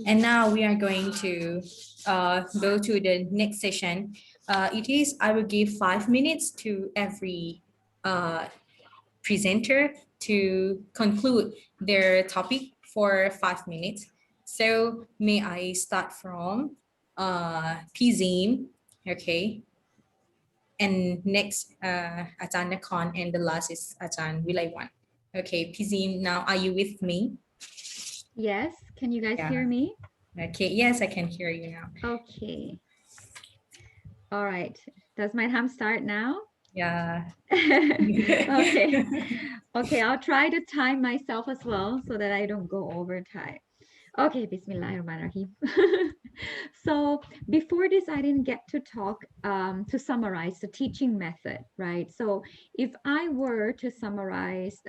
And now we are going to go to the next session. It is, I will give 5 minutes to every presenter to conclude their topic for 5 minutes. So may I start from Pizim, okay? And next, Ajahn Nakhon, and the last is Ajahn Wilaiwan. Okay, Pizim, now are you with me? Yes, can you guys hear me? Okay, yes, I can hear you now. Okay. All right. Does my time start now? Yeah. Okay. Okay, I'll try to time myself as well so that I don't go over time. Okay, Bismillahirrahmanirrahim. So before this, I didn't get to talk to summarize the teaching method, right? So if I were to summarize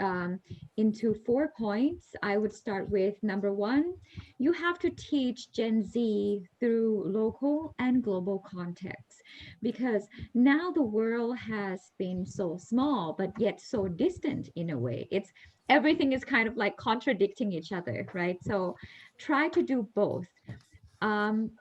into 4 points, I would start with number 1, you have to teach Gen Z through local and global context, because now the world has been so small, but yet so distant in a way. Everything is kind of like contradicting each other, right? So try to do both.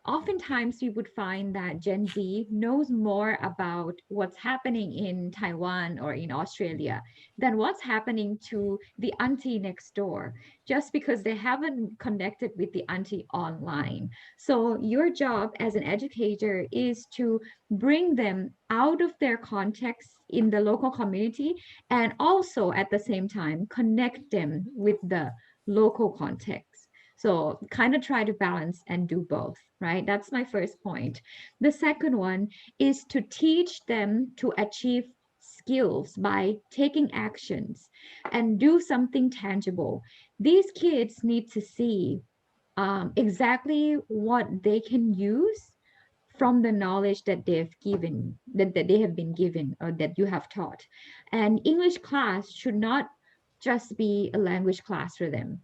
Oftentimes you would find that Gen Z knows more about what's happening in Taiwan or in Australia than what's happening to the auntie next door, just because they haven't connected with the auntie online. So your job as an educator is to bring them out of their context in the local community, and also at the same time connect them with the local context. So kind of try to balance and do both, right? That's my first point. The second one is to teach them to achieve skills by taking actions and do something tangible. These kids need to see exactly what they can use from the knowledge that they've given, that they have been given, or that you have taught. And English class should not just be a language class for them.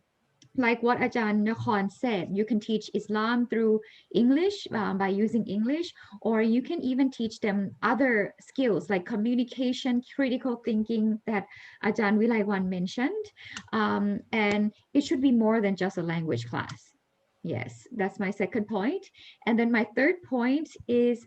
Like what Ajahn Nakhon said, you can teach Islam through English by using English, or you can even teach them other skills like communication, critical thinking that Ajahn Wilaiwan mentioned. And it should be more than just a language class. Yes, that's my second point. And then my third point is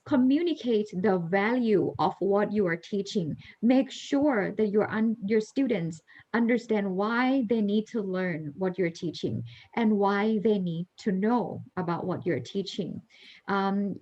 communicate the value of what you are teaching. Make sure that your students understand why they need to learn what you're teaching and why they need to know about what you're teaching.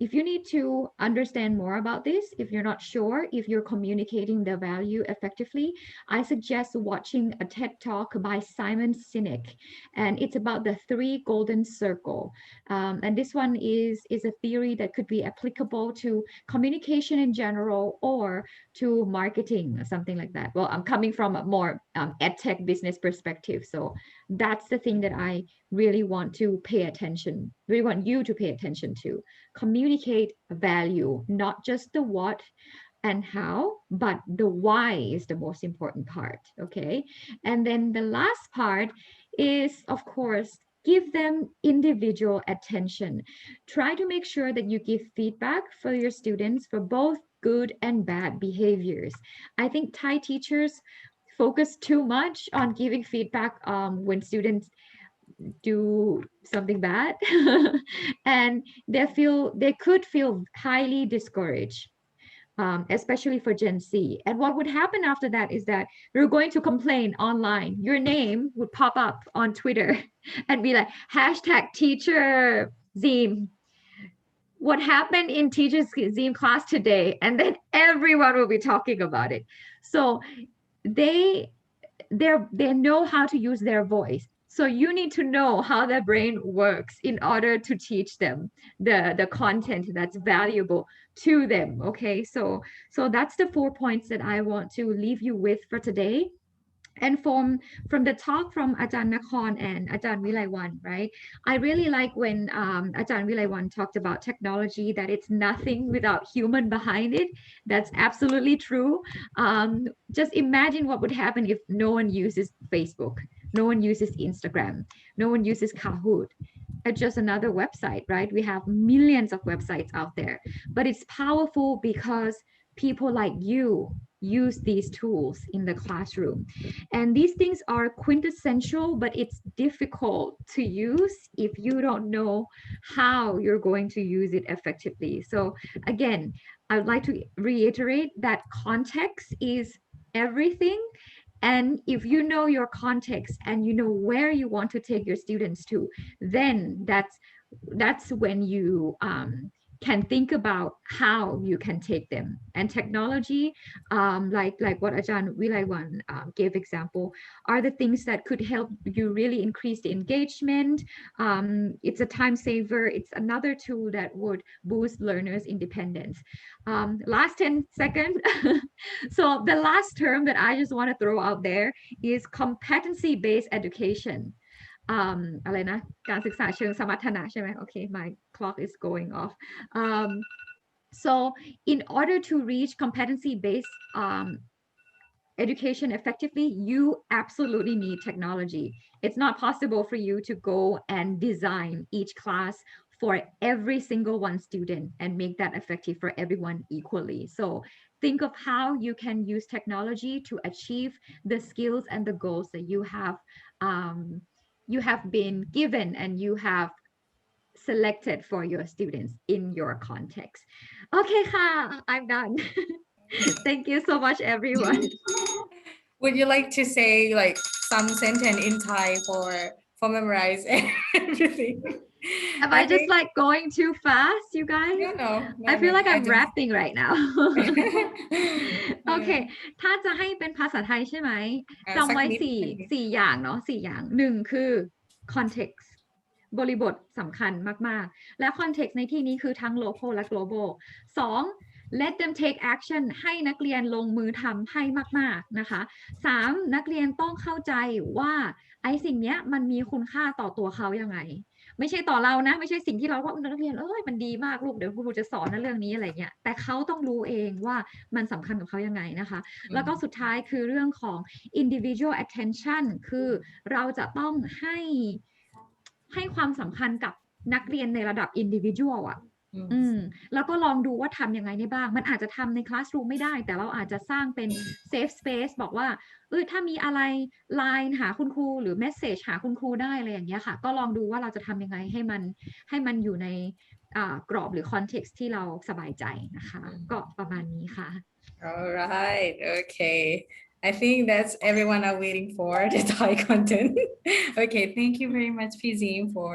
If you need to understand more about this, if you're not sure if you're communicating the value effectively, I suggest watching a TED Talk by Simon Sinek, and it's about the 3 golden circle. And this one is a theory that could be applicable to communication in general or to marketing, something like that. Well, I'm coming from a more edtech business perspective, so that's the thing that I really want to pay attention, really want you to pay attention to. Communicate value, not just the what and how, but the why is the most important part, okay? And then the last part is, of course, give them individual attention. Try to make sure that you give feedback for your students for both good and bad behaviors. I think Thai teachers focus too much on giving feedback when students do something bad and they could feel highly discouraged, especially for Gen Z. And what would happen after that is that you're going to complain online. Your name would pop up on Twitter and be like, #teacher Zim. What happened in teacher Zim class today? And then everyone will be talking about it. So they know how to use their voice. So you need to know how their brain works in order to teach them the content that's valuable to them. Okay, so that's the 4 points that I want to leave you with for today. And from the talk from Ajahn Nakhon and Ajahn Wilaiwan, right? I really like when Ajahn Wilaiwan talked about technology, that it's nothing without human behind it. That's absolutely true. Just imagine what would happen if no one uses Facebook, no one uses Instagram, no one uses Kahoot. It's just another website, right? We have millions of websites out there, but it's powerful because people like you use these tools in the classroom. And these things are quintessential, but it's difficult to use if you don't know how you're going to use it effectively. So again, I would like to reiterate that context is everything. And if you know your context and you know where you want to take your students to, then that's when you can think about how you can take them. And technology, like what Ajahn Wilaiwan gave example, are the things that could help you really increase the engagement. It's a time saver. It's another tool that would boost learners' independence. Last 10 seconds. So the last term that I just want to throw out there is competency-based education. อะไรนะการศึกษาเชิงสมรรถนะใช่ไหม Okay, my clock is going off. So in order to reach competency-based education effectively, you absolutely need technology. It's not possible for you to go and design each class for every single one student and make that effective for everyone equally. So think of how you can use technology to achieve the skills and the goals that you have been given and you have selected for your students in your context. Okay, I'm done. Thank you so much, everyone. Would you like to say like some sentence in Thai for memorize everything? Am I just like going too fast, you guys? No, I feel like I'm just... rapping right now. Okay, ถ้าจะให้เป็นภาษาไทยใช่ไหมจำไว้สี่อย่างเนาะ4อย่าง1คือ context บริบทสำคัญมากๆและ context ในที่นี้คือทั้ง local และ global 2 let them take action ให้นักเรียนลงมือทำให้มากๆนะคะ3นักเรียนต้องเข้าใจว่าไอ้สิ่งเนี้ยมันมีคุณค่าต่อตัวเขายังไงไม่ใช่ต่อเรานะไม่ใช่สิ่งที่เราว่านักเรียนมันดีมากลูกเดี๋ยวครูจะสอนนะเรื่องนี้อะไรเงี้ยแต่เขาต้องรู้เองว่ามันสำคัญกับเขายังไงนะคะแล้วก็สุดท้ายคือเรื่องของ individual attention คือเราจะต้องให้ความสำคัญกับนักเรียนในระดับ individual อ่ะแล้วก็ลองดูว่าทำยังไงได้บ้างมันอาจจะทำในคลาสรูมไม่ได้แต่เราอาจจะสร้างเป็น safe space บอกว่าถ้ามีอะไร line หาคุณครูหรือ message หาคุณครูได้อะไรอย่างเงี้ยค่ะก็ลองดูว่าเราจะทำยังไงให้มันอยู่ในกรอบหรือ context ที่เราสบายใจนะคะก็ประมาณนี้ค่ะ All right, okay. I think that's everyone are waiting for the Thai content. Okay, thank you very much, Pizim, for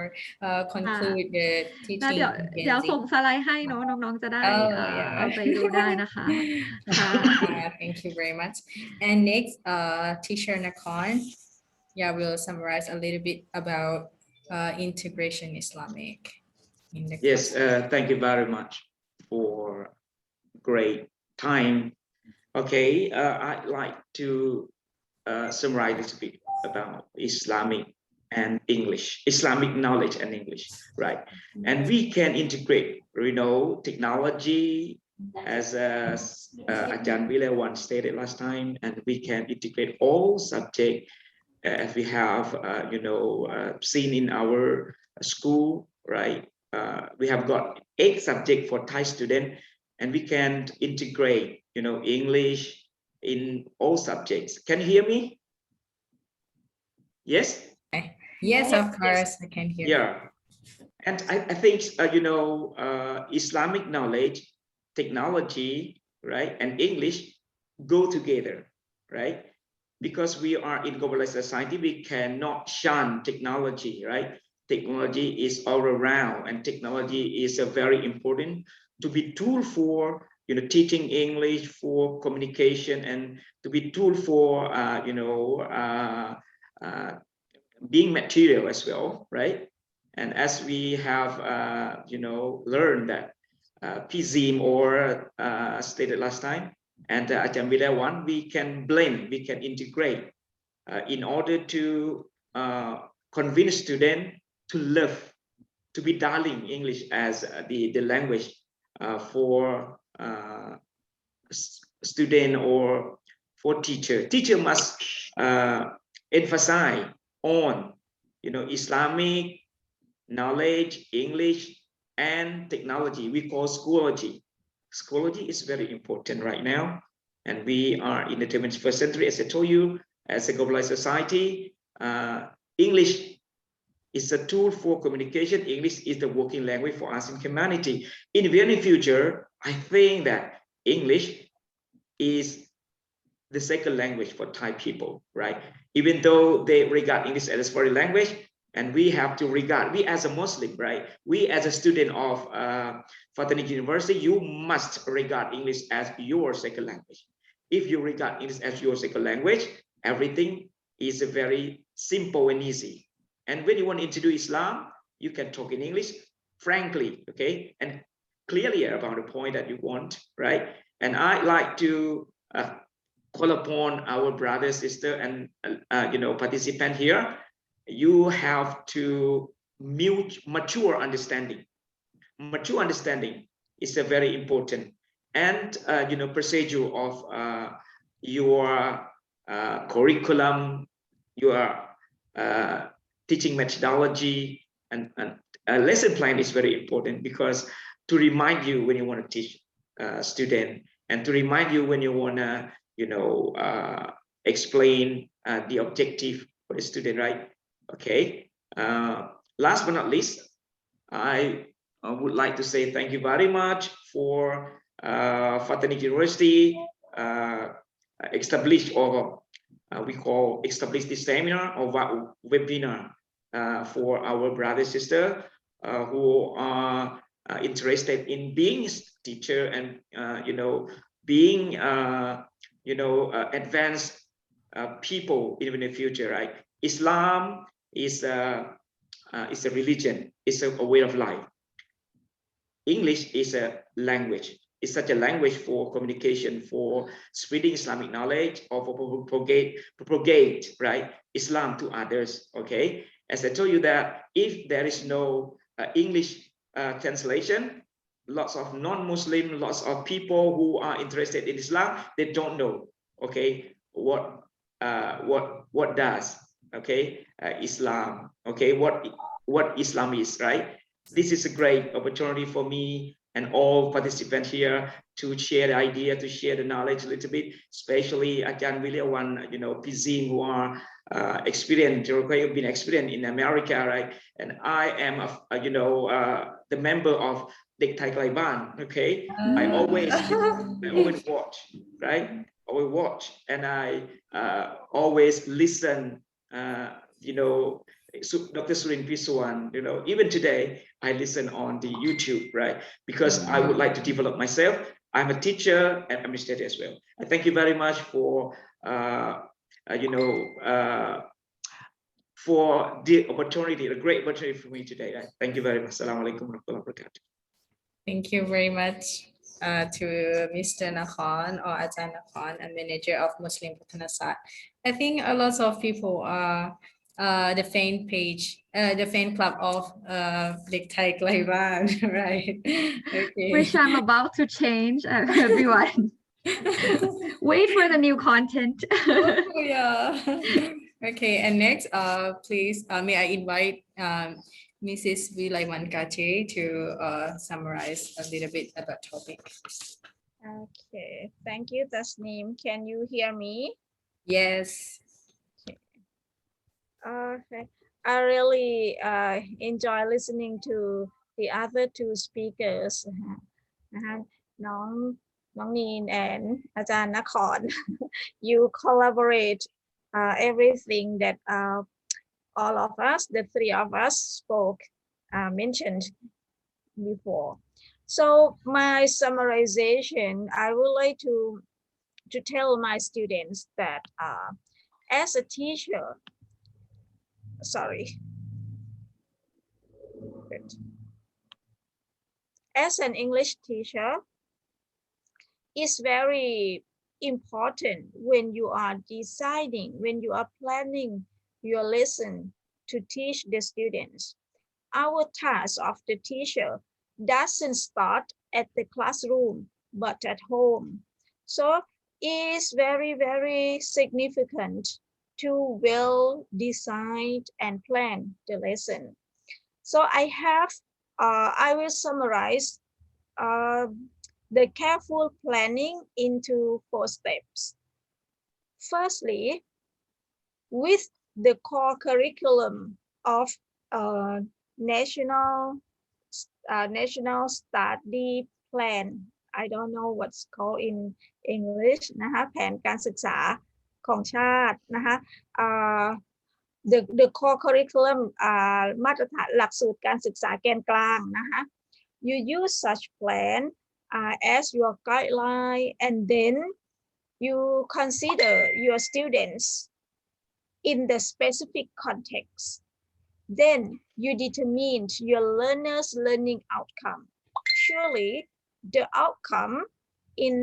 conclude the teaching. เดี๋ยวส่งสไลด์ให้เนาะน้องๆจะได้เอาไปดูได้นะคะ Thank you very much. And next, teacher Nakhon, will summarize a little bit about integration Islamic. Yes, thank you very much for great time. Okay, I'd like to summarize a little bit about Islamic and English, Islamic knowledge and English, right? And we can integrate, technology as Ajahn Wilaiwan stated last time, and we can integrate all subjects as we have, seen in our school, right? We have got 8 subjects for Thai students, and we can integrate English in all subjects. Can you hear me? Yes? Yes, of course, I can hear. Yeah. And I think, Islamic knowledge, technology, right, and English go together, right? Because we are in globalized society, we cannot shun technology, right? Technology is all around, and technology is very important to be tool for teaching English, for communication, and to be tool for being material as well, right? And as we have learned that Pizim or stated last time, and Ajahn Wilaiwan, we can blend, we can integrate in order to convince students to love, to be darling English as the language for student or for teacher. Teacher must emphasize on Islamic knowledge, English, and technology. We call Schoology. Schoology is very important right now. And we are in the 21st century, as I told you, as a globalized society. English is a tool for communication. English is the working language for us in humanity. In the very future, I think that English is the second language for Thai people, right? Even though they regard English as a foreign language, and we have to regard, we as a Muslim, right? We as a student of Phatanik University, you must regard English as your second language. If you regard English as your second language, everything is very simple and easy. And when you want to introduce Islam, you can talk in English, frankly, okay? And clearly about the point that you want, right? And I like to call upon our brother, sister, and participant here. You have to mature understanding. Mature understanding is a very important and procedure of your curriculum, your teaching methodology, and lesson plan is very important, because to remind you when you want to teach student, and to remind you when you want to explain the objective for the student, right? Okay. Last but not least, I would like to say thank you very much for Phatanik University established, or we call established this seminar or webinar for our brother sister who are interested in being teacher and being advanced people in the future, right? Islam is a religion, it's a way of life. English is a language. It's such a language for communication, for spreading Islamic knowledge, or for propagate, right, Islam to others. Okay, as I told you that if there is no English translation, lots of non-Muslim, lots of people who are interested in Islam, they don't know, okay, what does, okay, Islam, okay, what Islam is, right? This is a great opportunity for me and all participants here to share the idea, to share the knowledge a little bit, especially Ajahn Williawan, Pizin, who are experienced, been experienced in America, right? And I am the member of Dek Thai, okay? I always watch, right? Always watch, and I always listen, Dr. Surin Piswan, even today I listen on the YouTube, right? Because I would like to develop myself. I'm a teacher and administrator as well. I thank you very much for the opportunity, a great opportunity for me today. Thank you very much. Assalamualaikum warahmatullahi wabarakatuh. Thank you very much to Mr. Nakhon, or Ajahn Nakhon, a manager of Muslim Thana Sat. I think a lot of people are the fan page, the fan club of Dek Thai Klaiban, right? Okay. Which I'm about to change, everyone. Wait for the new content. Oh, yeah. Okay, and next, please, may I invite Mrs. Vilaiwan Kache to summarize a little bit about topic. Okay, thank you, Tasneem. Can you hear me? Yes. Okay. I really enjoy listening to the other two speakers, Nong Neen and Ajahn Nakhon. You collaborate everything that all of us, the three of us mentioned before. So my summarization, I would like to tell my students that as a teacher, as an English teacher, it's very important when you are deciding, when you are planning your lesson to teach the students. Our task of the teacher doesn't start at the classroom, but at home. So it's very, very significant to well design and plan the lesson. So I will summarize the careful planning into 4 steps. Firstly, with the core curriculum of national study plan. I don't know what's called in English นะคะแผนการศึกษาของชาตินะคะ the core curriculum มาตรฐานหลักสูตรการศึกษาแกนกลางนะคะ you use such plan as your guideline and then you consider your students in the specific context. Then you determine your learner's learning outcome. Surely the outcome in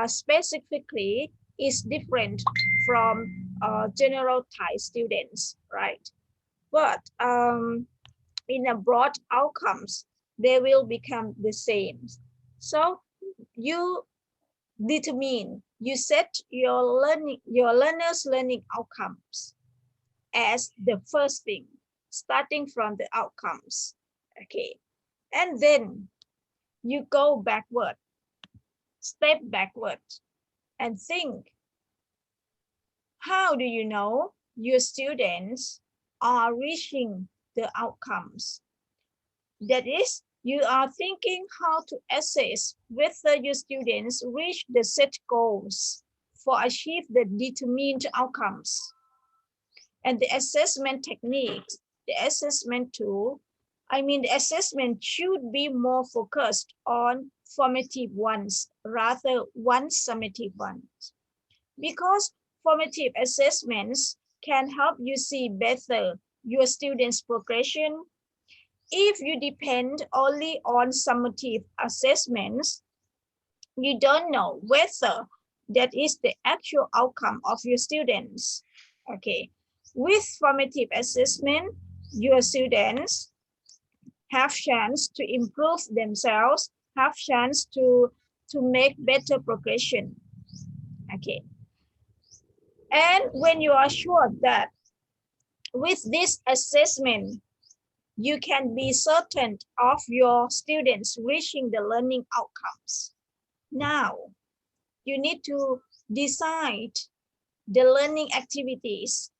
specifically is different from general Thai students, right? But in a broad outcomes, they will become the same. So you determine, you set your learner's learning outcomes as the first thing, starting from the outcomes, okay? And then you go backward, step backward, and think, how do you know your students are reaching the outcomes? That is, you are thinking how to assess whether your students reach the set goals for achieve the determined outcomes. And the assessment techniques, the assessment tool, the assessment should be more focused on formative ones rather than summative ones. Because formative assessments can help you see better your students' progression. If you depend only on summative assessments, you don't know whether that is the actual outcome of your students. Okay. With formative assessment, your students have chance to improve themselves, have chance to make better progression. Okay. And when you are sure that with this assessment, you can be certain of your students reaching the learning outcomes. Now, you need to decide the learning activities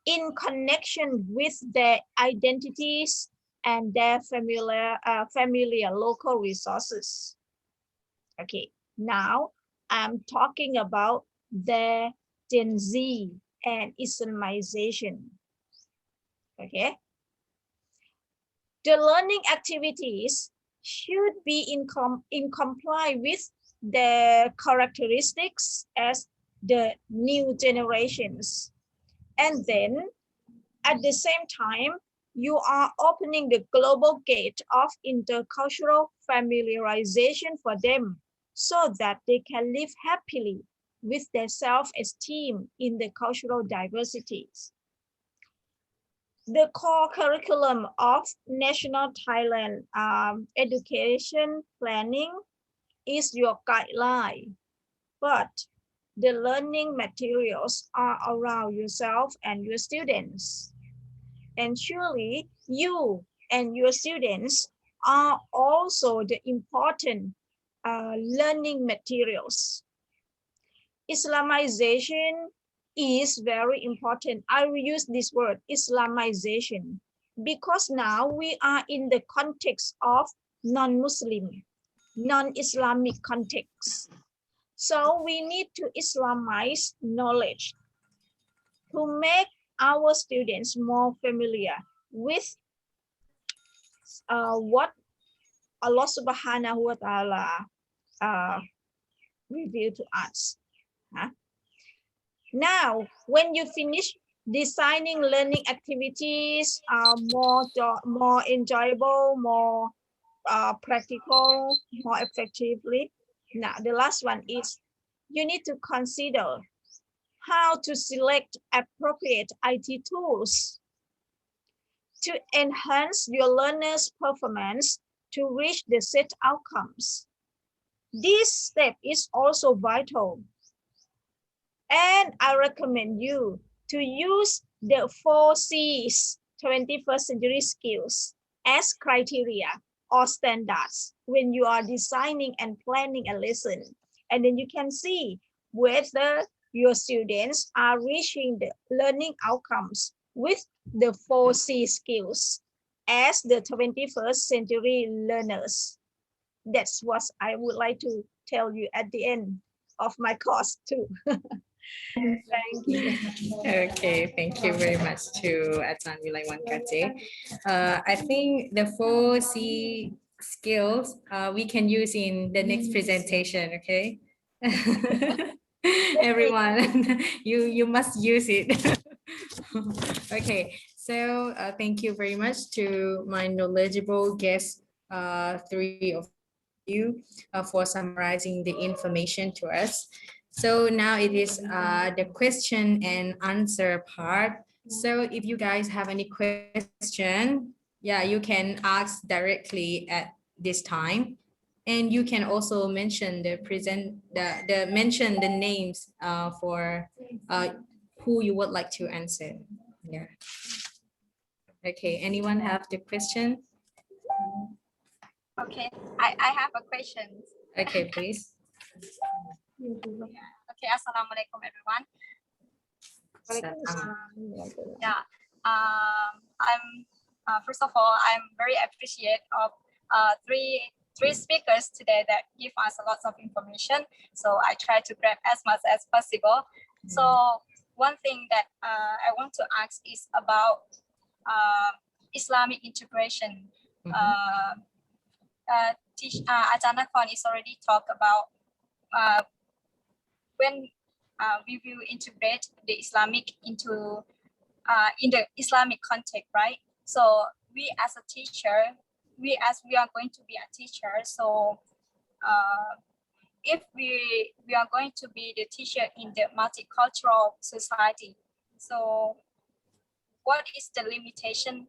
in connection with their identities and their familiar local resources. Okay, now I'm talking about their Gen Z and Islamization. Okay. The learning activities should be in comply with the characteristics as the new generations. And then at the same time, you are opening the global gate of intercultural familiarization for them so that they can live happily with their self-esteem in the cultural diversities. The core curriculum of National Thailand education planning is your guideline, but the learning materials are around yourself and your students. And surely you and your students are also the important learning materials. Islamization is very important. I will use this word, Islamization, because now we are in the context of non-Muslim, non-Islamic context. So we need to Islamize knowledge to make our students more familiar with what Allah subhanahu wa ta'ala revealed to us. Now, when you finish designing learning activities more enjoyable, more practical, more effectively. Now, the last one is you need to consider how to select appropriate IT tools to enhance your learners' performance to reach the set outcomes. This step is also vital. And I recommend you to use the 4 C's 21st century skills as criteria or standards when you are designing and planning a lesson. And then you can see whether your students are reaching the learning outcomes with the 4C skills as the 21st century learners. That's what I would like to tell you at the end of my course too. Thank you. Okay, thank you very much to Ajahn Vilaiwan Kate. I think the 4C skills we can use in the next presentation, okay? Everyone, you must use it. Okay, so thank you very much to my knowledgeable guests, three of you, for summarizing the information to us. So now it is the question and answer part. So if you guys have any question, yeah, you can ask directly at this time. And you can also mention mention the names for who you would like to answer. Yeah. Okay, anyone have the question? Okay, I have a question. Okay, please. Okay, Assalamualaikum everyone. Yeah, I'm first of all, I'm very appreciative of three speakers today that give us a lot of information. So I try to grab as much as possible. So one thing that I want to ask is about Islamic integration. Ajahn Nakhon is already talked about when we will integrate the Islamic into in the Islamic context, right? So we as a teacher, we are going to be a teacher. So if we are going to be the teacher in the multicultural society, so what is the limitation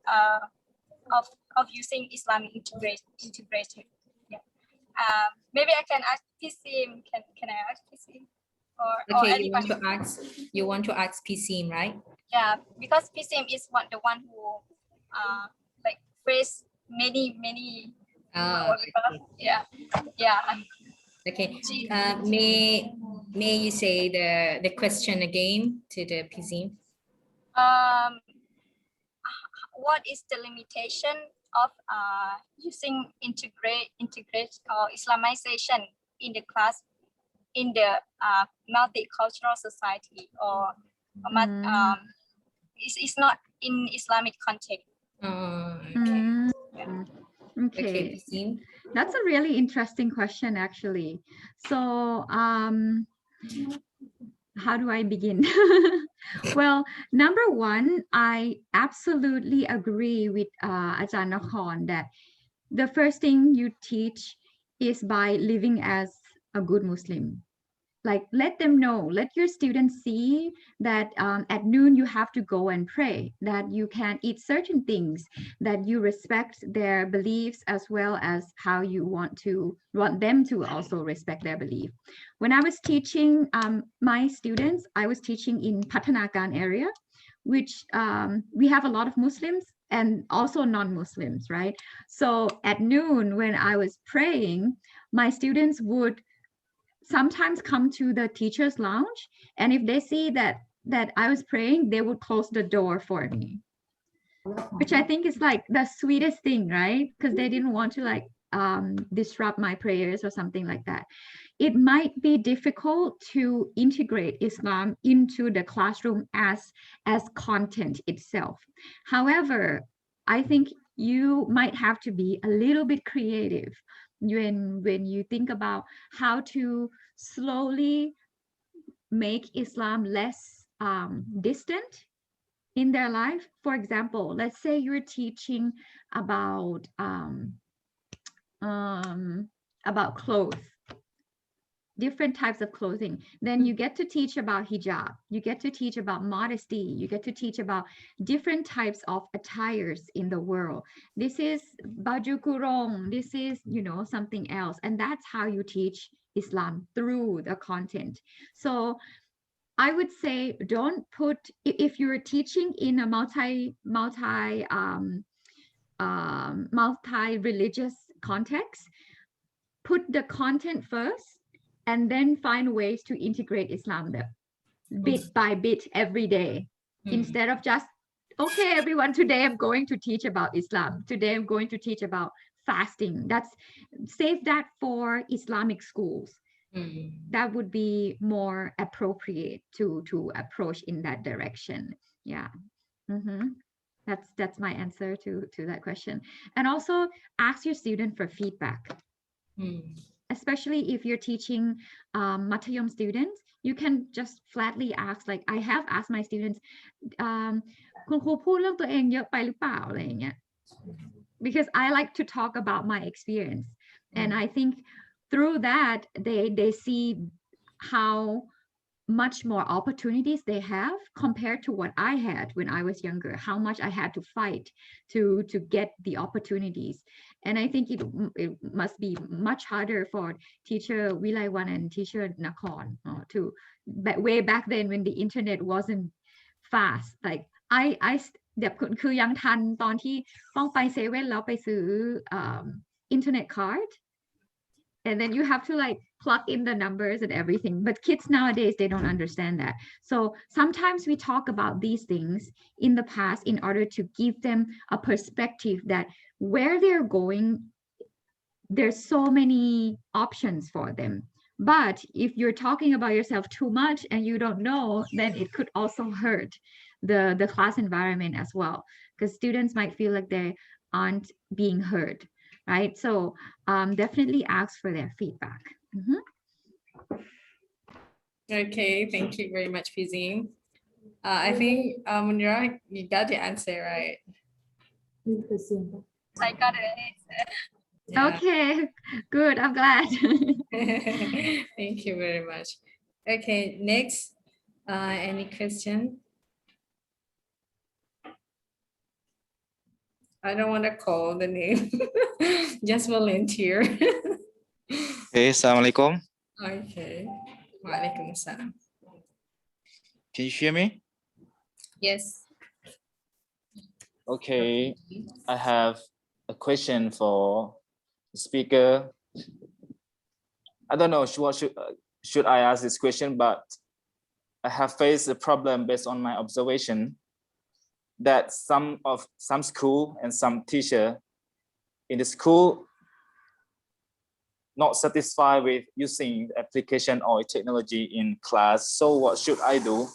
of using Islamic integration? Yeah. Maybe I can ask PCM. Can I ask PCM? Or Okay, anyone? you want to ask PCM, right? Yeah, because PCM is the one who like face many Okay. yeah. Okay. May you say the question again to the PCM? What is the limitation of using integrate or Islamization in the class in the multicultural society, or it's not in Islamic context? Okay. PCM. That's a really interesting question, actually. So, how do I begin? Well, number one, I absolutely agree with Ajahn Nakhon that the first thing you teach is by living as a good Muslim. Like, let them know, let your students see that at noon you have to go and pray, that you can eat certain things, that you respect their beliefs as well as how you want them to also respect their belief. When I was teaching my students, I was teaching in Pathanakan area, which we have a lot of Muslims and also non-Muslims, right? So at noon when I was praying, my students would sometimes come to the teacher's lounge, and if they see that I was praying, they would close the door for me, which I think is like the sweetest thing, right? Because they didn't want to like disrupt my prayers or something like that. It might be difficult to integrate Islam into the classroom as content itself. However, I think you might have to be a little bit creative when you think about how to slowly make Islam less distant in their life. For example, let's say you're teaching about clothes, different types of clothing. Then you get to teach about hijab, you get to teach about modesty, you get to teach about different types of attires in the world. This is baju kurung, this is, something else. And that's how you teach Islam, through the content. So I would say don't put, if you're teaching in a multi-religious context, put the content first and then find ways to integrate Islam bit by bit every day instead of just okay everyone, today I'm going to teach about Islam, today I'm going to teach about fasting. That's save that for Islamic schools. That would be more appropriate to approach in that direction. Yeah. That's my answer to that question. And also ask your student for feedback. Especially if you're teaching Matayom students, you can just flatly ask, like I have asked my students, คุณครูพูดเรื่องตัวเองเยอะไปหรือเปล่าอะไรอย่างเงี้ย because I like to talk about my experience and I think through that they see how much more opportunities they have compared to what I had when I was younger, how much I had to fight to get the opportunities. And I think it must be much harder for teacher Wilaiwan and teacher Nakhon to way back then when the internet wasn't fast. Like I แบบคือยังทันตอนที่ต้องไปเซเว่นแล้วไปซื้อ internet card and then you have to like plug in the numbers and everything, but kids nowadays they don't understand that. So sometimes we talk about these things in the past in order to give them a perspective that where they're going, there's so many options for them. But if you're talking about yourself too much and you don't know, then it could also hurt the class environment as well, because students might feel like they aren't being heard, right? So definitely ask for their feedback. Okay, thank you very much, Pizim. I think Munira, you got the answer right. I got it. Yeah. Okay, good. I'm glad. Thank you very much. Okay, next, any question? I don't want to call the name. Just volunteer. Hey, Assalamualaikum. Okay. Walaikum assalam. Can you hear me? Yes. Okay, I have a question for the speaker. I don't know what should I ask this question, but I have faced a problem based on my observation that some school and some teacher in the school not satisfied with using the application or technology in class. So what should I do?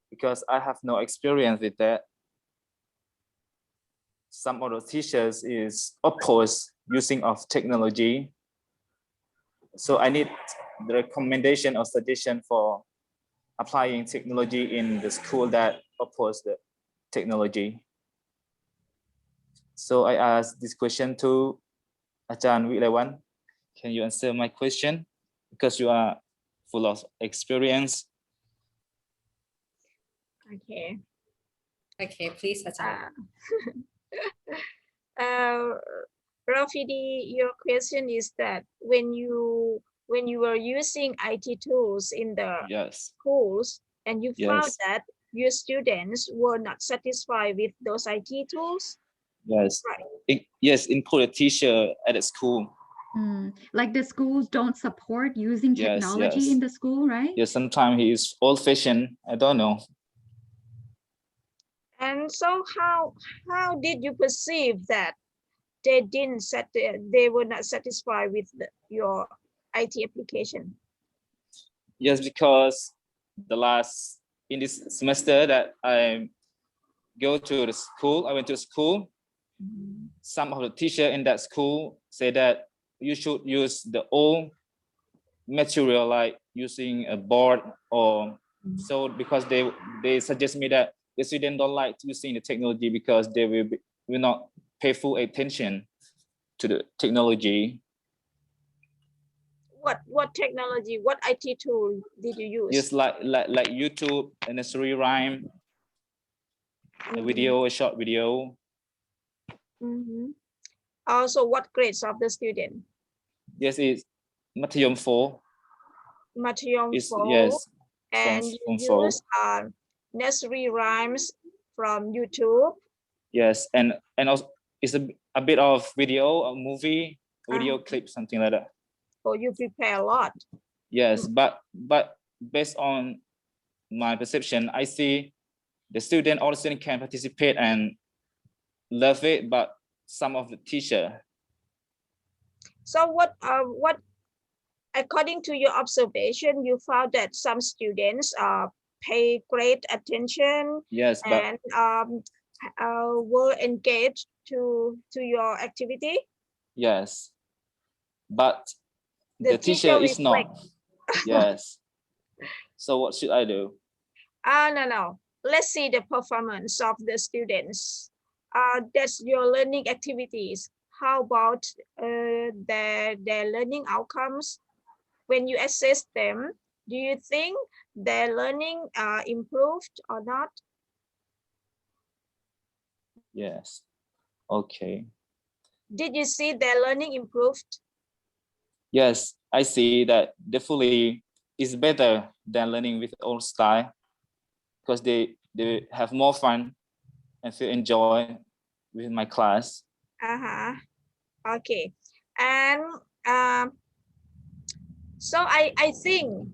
Because I have no experience with that. Some of the teachers is opposed using of technology. So I need the recommendation or suggestion for applying technology in the school that oppose the technology. So I asked this question to Ajahn Wilaiwan. Can you answer my question? Because you are full of experience. Okay. Okay, please, Ajahn. Rafidi, your question is that when you were using IT tools in the Yes. schools and you found Yes. that your students were not satisfied with those IT tools? Yes. Right. Yes, include a teacher at the school. Like the schools don't support using technology in the school, right? Yes, sometimes he is old-fashioned. I don't know. And so how did you perceive that they were not satisfied with your IT application? Yes, because in this semester that I went to school. Some of the teacher in that school say that you should use the old material, like using a board or so, because they suggest me that the students don't like using the technology because they will not pay full attention to the technology. What technology? What IT tool did you use? Yes, like YouTube, a nursery rhyme, a video, a short video. Also, what grades of the student? Yes, it's Matayom 4. Matayom 4. Yes. And you use nursery rhymes from YouTube. Yes, and also it's a bit of video, a movie, video clip, something like that. So you prepare a lot. Yes, but based on my perception, I see all the students can participate and love it, but some of the teacher. So what according to your observation, you found that some students pay great attention. Yes, but and were engaged to your activity. Yes, but The the teacher is reflect. not. Yes. So what should I do? No. Let's see the performance of the students. That's your learning activities. How about their learning outcomes? When you assess them, do you think their learning improved or not? Yes. Okay. Did you see their learning improved? Yes, I see that definitely is better than learning with old style because they have more fun and feel enjoy with my class. Okay. And so I think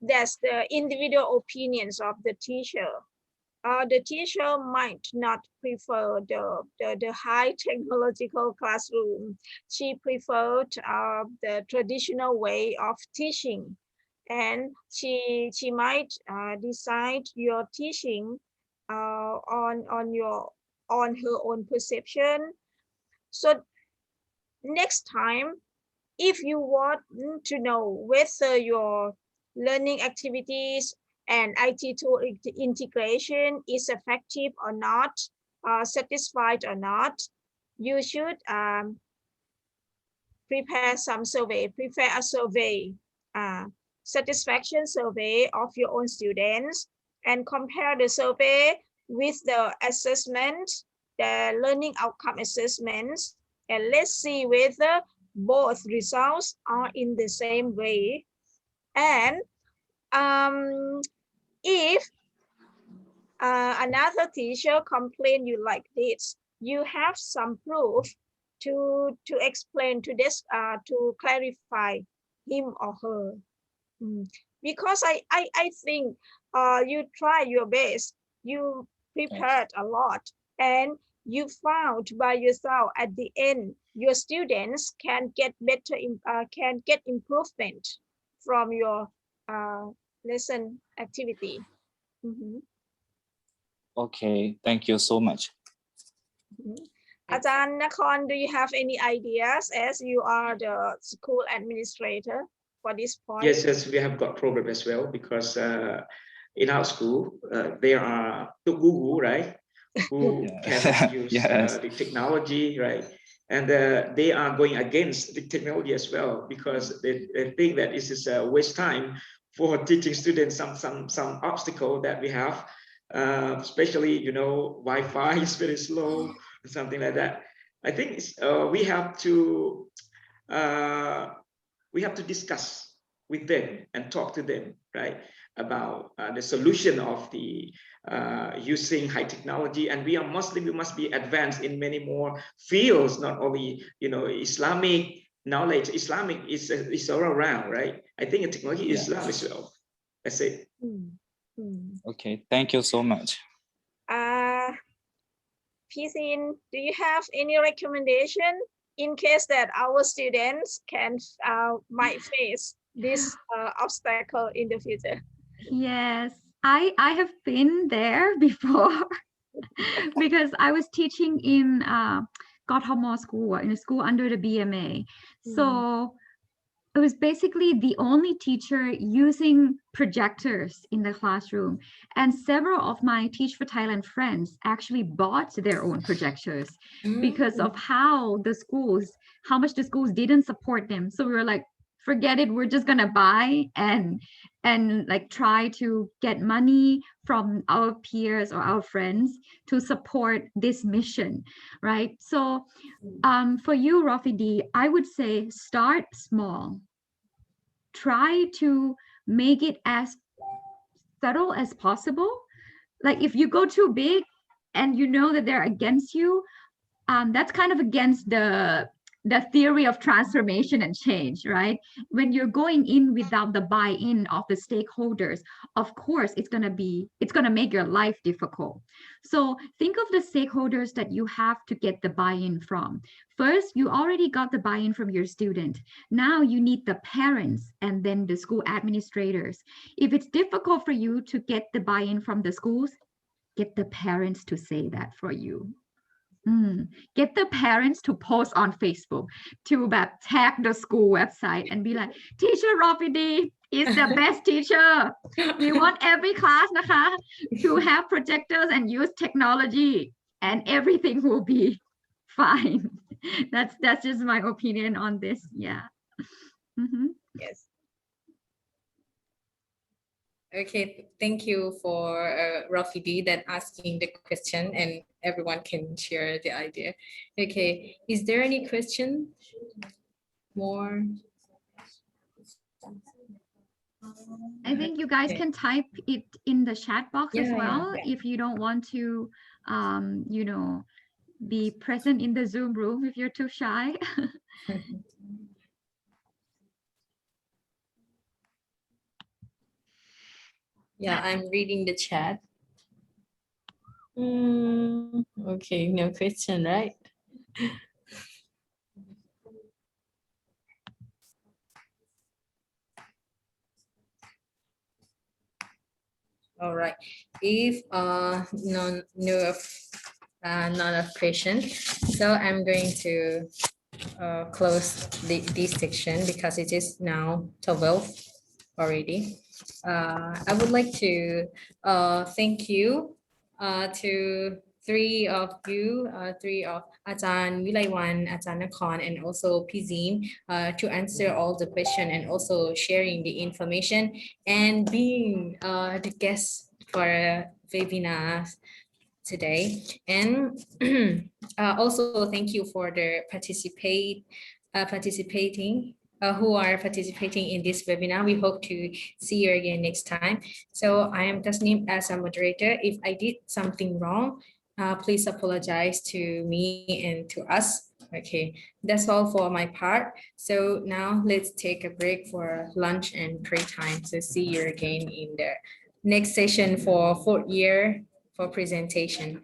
that's the individual opinions of the teacher. The teacher might not prefer the high technological classroom. She preferred the traditional way of teaching, and she might decide your teaching on her own perception. So next time, if you want to know whether your learning activities and IT tool integration is effective or not, satisfied or not, you should prepare a survey, satisfaction survey of your own students, and compare the survey with the assessment, the learning outcome assessments, and let's see whether both results are in the same way. And if another teacher complain you like this, you have some proof to explain to this, to clarify him or her. Because I think you try your best, you prepared a lot, and you found by yourself at the end your students can get better, can get improvement from your lesson activity. Okay, thank you so much. Ajahn Nakhon, do you have any ideas as you are the school administrator for this point? Yes, we have got problem as well because in our school there are two guru, right, who can use the technology, right, and they are going against the technology as well because they think that this is a waste time for teaching students some obstacle that we have, especially Wi-Fi is very slow, something like that. I think we have to discuss with them and talk to them, right, about the solution of the using high technology. And we must be advanced in many more fields, not only Islamic knowledge. Islamic is all around, right? I think technology is Islam as well. That's it. Okay, thank you so much. Pisin, do you have any recommendation in case that our students might face this obstacle in the future? Yes, I have been there before because I was teaching in Gotham school, in a school under the BMA. So it was basically the only teacher using projectors in the classroom. And several of my Teach for Thailand friends actually bought their own projectors because of how much the schools didn't support them. So we were like, forget it, we're just gonna buy and like try to get money from our peers or our friends to support this mission, right? So for you, Rafidi, I would say start small. Try to make it as subtle as possible. Like if you go too big and you know that they're against you, that's kind of against the theory of transformation and change, right? When you're going in without the buy-in of the stakeholders, of course, it's going to make your life difficult. So think of the stakeholders that you have to get the buy-in from. First, you already got the buy-in from your student. Now you need the parents and then the school administrators. If it's difficult for you to get the buy-in from the schools, get the parents to say that for you. Get the parents to post on Facebook, to tag the school website and be like, Teacher Rafidi is the best teacher. We want every class to have projectors and use technology, and everything will be fine. That's just my opinion on this. Yeah. Yes. Okay, thank you for Rafidi that asking the question, and everyone can share the idea. Okay, is there any question more? I think you guys can type it in the chat box as well if you don't want to, be present in the Zoom room if you're too shy. Yeah, I'm reading the chat. Okay, no question, right? All right. If none of question, so I'm going to close this section because it is now 12 already. I would like to thank you to three of Ajahn Wilaiwan, Ajahn Nakhon, and also Pizim to answer all the question and also sharing the information and being the guest for webinar today. And also thank you for the participating who are participating in this webinar. We hope to see you again next time. So I am Tasneem as a moderator. If I did something wrong, please apologize to me and to us. Okay, that's all for my part. So now let's take a break for lunch and pray time. So see you again in the next session for 4th year for presentation.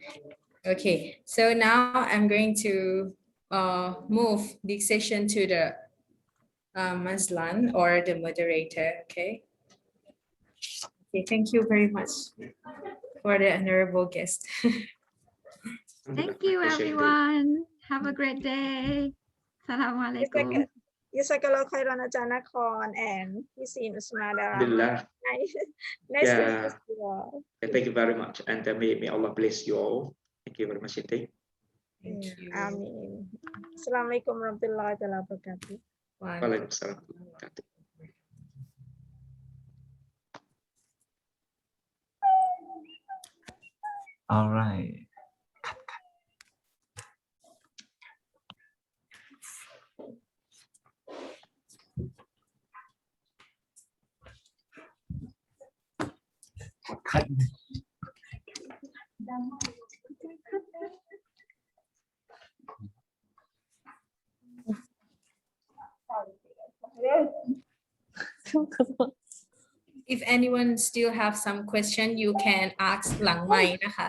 Okay, so now I'm going to move the session to the Mazlan or the moderator. Okay. Okay, thank you very much for the honorable guest. Thank you, everyone. Have a great day. Assalamualaikum. Jazakallah khairan Ajahn Nakhon and Pizim Usmada. Alhamdulillah. Nice to meet you all. Thank you very much, and may Allah bless you all. Thank you very much indeed. Thank you. Amin. Assalamualaikum warahmatullahi wabarakatuh. Waalaikumsalam warahmatullahi wabarakatuh. All right. Cut. If anyone still have some question, you can ask หลังไมค์นะคะ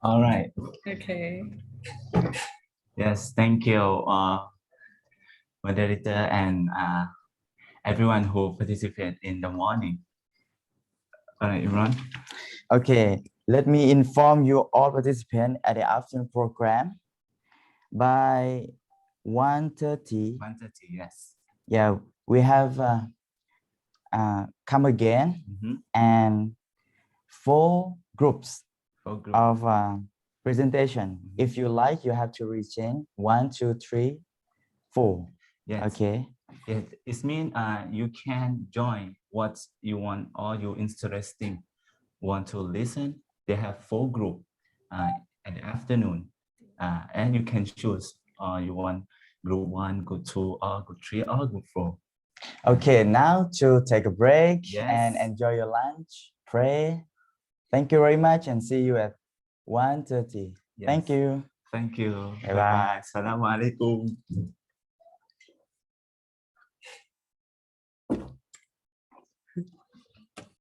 All right. Okay. Yes, thank you, moderator and everyone who participated in the morning. All right, Imran. Okay, let me inform you all participants at the afternoon program by 1:30. 1:30, yes. Yeah, we have come again and 4 groups of presentation. If you like, you have to reach in 1, 2, 3, 4. Yes. Okay. It means you can join what you want or you interesting want to listen. They have 4 groups in the afternoon, and you can choose you want group 1, group 2, or group 3, or group 4. Okay, now to take a break and Yes. enjoy your lunch, pray. Thank you very much and see you at 1:30. Thank Yes. you. Thank you. Bye Bye bye. bye. Assalamualaikum.